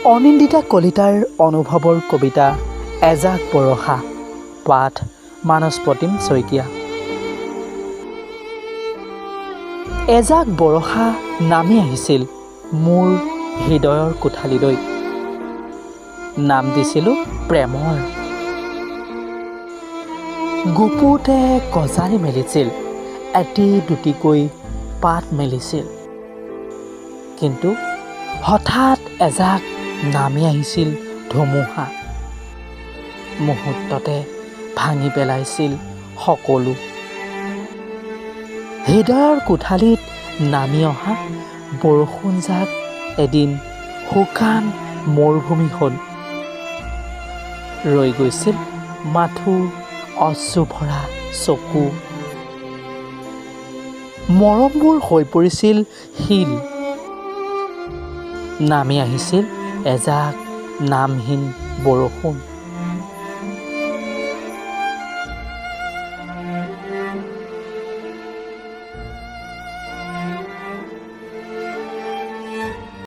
অনিন্দিতা কলিতাৰ অনুভৱৰ কবিতা এজাক বৰষা। পাঠ মানস প্ৰতিম শইকীয়া। এজাক বৰষা নামি আহিছিল মোৰ হৃদয়ৰ কোঠালিলৈ। নাম দিছিলোঁ প্ৰেমৰ। গুপুতে গজালি মেলিছিল, এটি দুটিকৈ পাত মেলিছিল। কিন্তু হঠাৎ এজাক নামি আহিছিল ধুমুহা। মুহূৰ্ততে ভাঙি পেলাইছিল সকলো। হৃদয়ৰ কোঠালিত নামি অহা বৰষুণজাক এদিন শুকান মৰুভূমি হ'ল। ৰৈ গৈছিল মাথো অশ্ৰু ভৰা চকু। মৰমবোৰ হৈ পৰিছিল শিল। নামি আহিছিল এজাক নামহীন বৰষুণ।